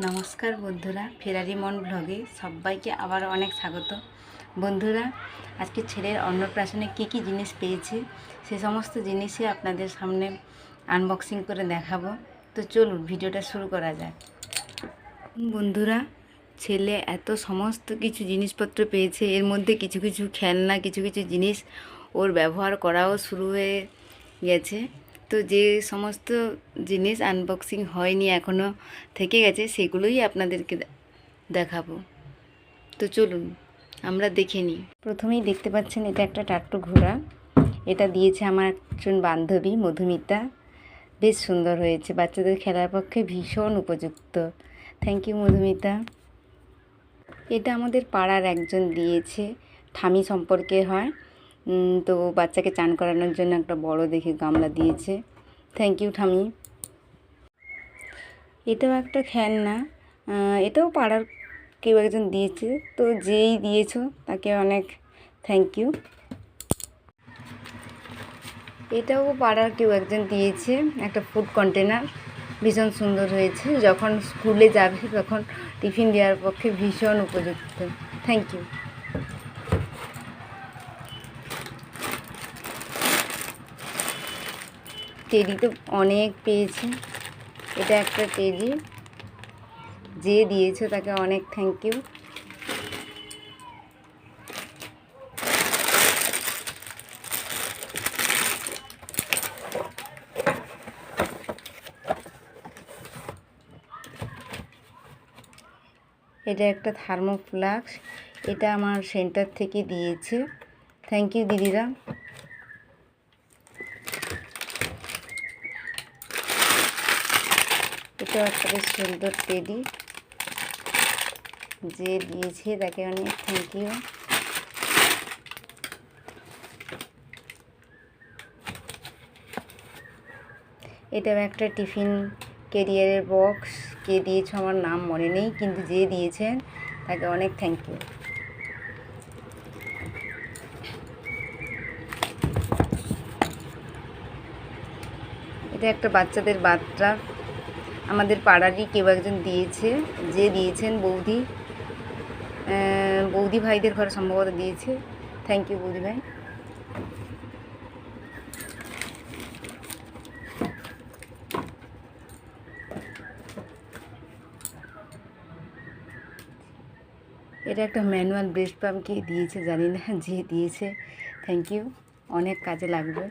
নমস্কার বন্ধুরা, ফেরারি মন ব্লগে সবাইকে আবার অনেক স্বাগত। বন্ধুরা, আজকে ছেলের অন্নপ্রাশনে কী কী জিনিস পেয়েছে সে সমস্ত জিনিসই আপনাদের সামনে আনবক্সিং করে দেখাবো। তো চলুন ভিডিওটা শুরু করা যাক। বন্ধুরা, ছেলে এত সমস্ত কিছু জিনিসপত্র পেয়েছে, এর মধ্যে কিছু কিছু খেলনা, কিছু কিছু জিনিস ওর ব্যবহার করাও শুরু হয়ে গেছে। তো যে সমস্ত জিনিস আনবক্সিং হয়নি এখনও থেকে গেছে সেগুলোই আপনাদেরকে দেখাবো। তো চলুন আমরা দেখে নিই। প্রথমেই দেখতে পাচ্ছেন এটা একটা টাট্টু ঘোড়া। এটা দিয়েছে আমার একজন বান্ধবী মধুমিতা। বেশ সুন্দর হয়েছে, বাচ্চাদের খেলার পক্ষে ভীষণ উপযুক্ত। Thank you Madhumita. এটা আমাদের পাড়ার একজন দিয়েছে, ঠামি সম্পর্কে হয়। তো বাচ্চাকে চান করানোর জন্য একটা বড় দেখে গামলা দিয়েছে। থ্যাংক ইউ ঠামি। এটাও একটা খেলনা, এটাও পাড়ার কেউ একজন দিয়েছে। তো যেই দিয়েছো তাকে অনেক থ্যাংক ইউ। এটাও পাড়ার কেউ একজন দিয়েছে, একটা ফুড কন্টেনার। ভীষণ সুন্দর হয়েছে, যখন স্কুলে যাবে তখন টিফিন দেওয়ার পক্ষে ভীষণ উপযুক্ত। Thank you. টেডি তো অনেক পেয়েছে। এটা একটা টেডি, যে দিয়েছে তাকে অনেক থ্যাংক ইউ। এটা একটা থার্মোফ্লাক্স, এটা আমার সেন্টার থেকে দিয়েছে। থ্যাংক ইউ দিদিরা। এটাও একটা বেশ সুন্দর টেডি, যে দিয়েছে তাকে অনেক থ্যাংক ইউ। এটাও একটা টিফিন ক্যারিয়ারের বক্স। কে দিয়েছে আমার নাম মনে নেই, কিন্তু যে দিয়েছেন তাকে অনেক থ্যাংক ইউ। এটা একটা বাচ্চাদের বাথটাব, আমাদের পাড়ারই কেউ একজন দিয়েছে। যে দিয়েছেন বৌদি ভাইদের ঘরে সম্ভবত দিয়েছে। থ্যাংক ইউ বৌদি ভাই। এটা একটা ম্যানুয়াল ব্রেস্ট পাম্প, কে দিয়েছে জানি না, যে দিয়েছে থ্যাংক ইউ, অনেক কাজে লাগবে।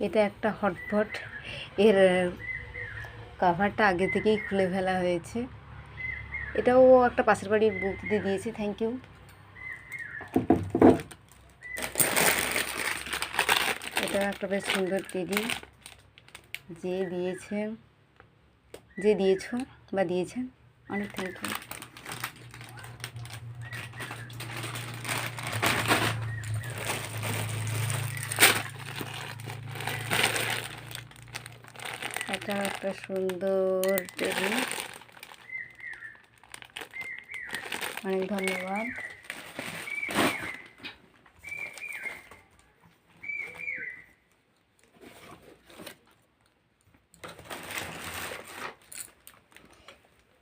এটা একটা হটপট, এর কাভারটা আগে থেকেই খুলে ফেলা হয়েছে। এটাও একটা পাশের বাড়ির বৌদিতে দিয়েছে, থ্যাংক ইউ। এটা একটা বেশ সুন্দর টেডি, যে দিয়েছো বা দিয়েছেন অনেক থ্যাংক ইউ। এটা একটা সুন্দর টেডি, অনেক ধন্যবাদ।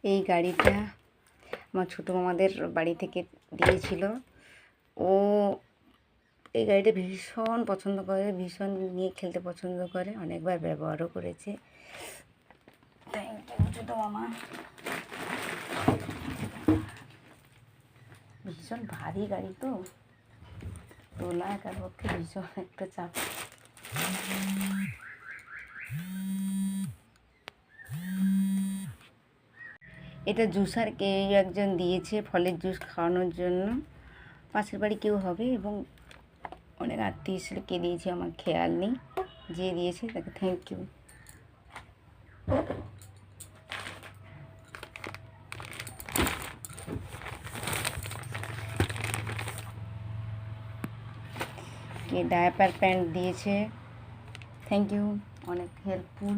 এই গাড়িটা আমার ছোটো মামাদের বাড়ি থেকে দিয়েছিল। ও এই গাড়িটা ভীষণ পছন্দ করে, ভীষণ নিয়ে খেলতে পছন্দ করে, অনেকবার ব্যবহারও করেছে। থ্যাংক ইউ ছোটো মামা। ভীষণ ভারী গাড়ি, তো তোলা একার পক্ষে ভীষণ একটা চাপ। এটা জুসার কেউ একজন দিয়েছে, ফলের জুস খাওয়ানোর জন্য। পাশের বাড়ি কেউ হবে এবং অনেক আত্মীয় এসেছিল, কে দিয়েছে আমার খেয়াল নেই। যে দিয়েছে তাকে থ্যাংক ইউ। কে ডায়াপার প্যান্ট দিয়েছে, থ্যাংক ইউ, অনেক হেল্পফুল।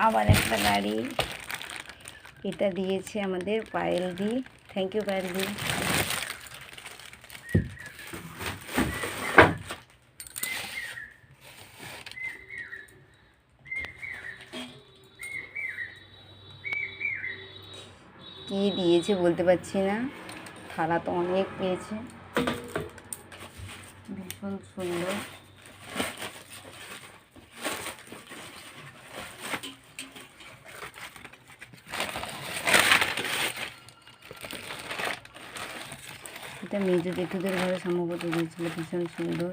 আবার একটা গাড়ি, এটা দিয়েছে আমাদের পায়েল দি, থ্যাংক ইউ পায়েলদি। কী দিয়েছে বলতে পারছি না, থালা তো অনেক পেয়েছে, ভীষণ সুন্দর। এটা মেজো জেঠুদের ঘরে সম্ভবত দিয়েছিল, ভীষণ সুন্দর।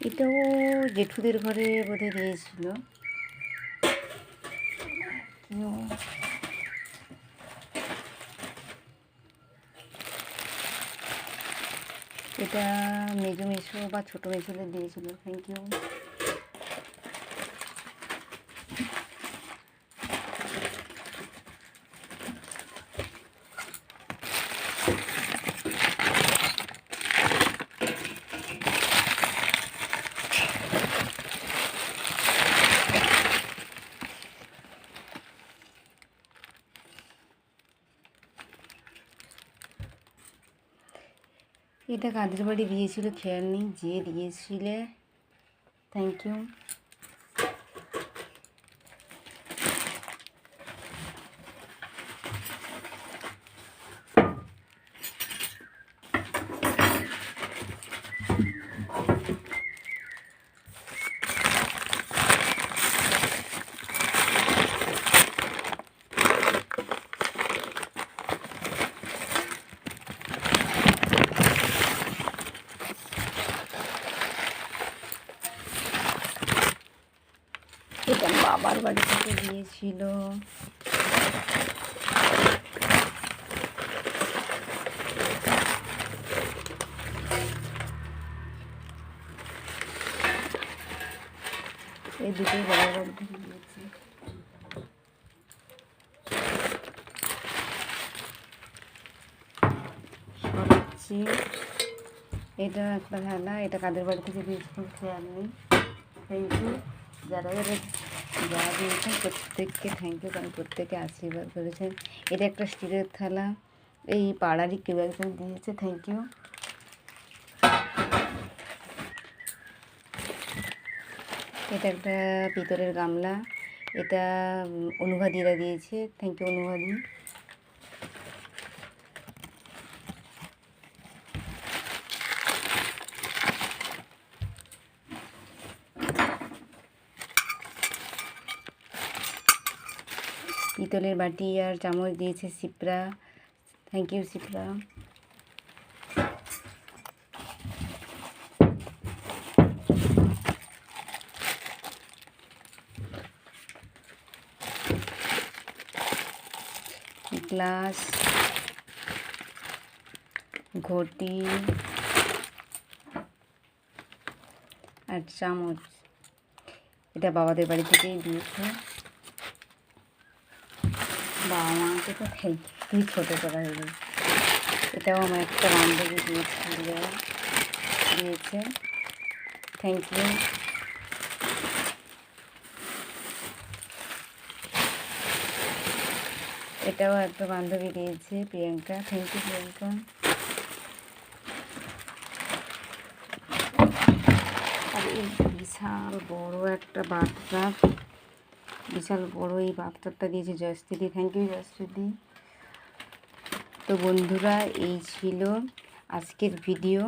এটাও জেঠুদের ঘরে বোধহয় দিয়েছিল। এটা মেজো মেশো বা ছোটো মেশোদের দিয়েছিল। Thank you. এটা কাদের বাড়ি দিয়েছিল খেয়াল নেই, যে দিয়েছিলে থ্যাংক ইউ। এটা বাবার বাড়ি থেকে দিয়েছিল। এই দুটোই বাবার বাড়ি থেকে দিয়েছে। সরাচ্ছি। এটা একটা থালা, এটা কাদের বাড়ি থেকে দিয়েছিল খেয়াল নেই। Thank you. যারা যারা দিয়েছেন প্রত্যেককে থ্যাংক ইউ, কারণ প্রত্যেকে আশীর্বাদ করেছেন। এটা একটা স্টিলের থালা, এই পাড়ারই কেউ একজন দিয়েছে। Thank you. এটা একটা পিতলের গামলা, এটা অনুবাদিরা দিয়েছে। Thank you Anubadi. পিতলের বাটি আর চামচ দিয়েছে Sipra. Thank you Sipra. Glass, ঘটি আর চামচ, এটা বাবাদের বাড়ি থেকেই দিয়েছে। বাবা মাকে তো তুই ছোটো করা হয়ে গেছে। এটাও আমার একটা বান্ধবী দিয়েছে। Thank you. এটাও একটা বান্ধবী দিয়েছে, প্রিয়াঙ্কা। Thank you Priyanka. আর এই বিশাল বড় একটা বাথটাব, বিশাল বড় এই বাথটাবটা দিয়েছে জয়শ্রী। Thank you Jayashree. তো বন্ধুরা, এই ছিল আজকের ভিডিও।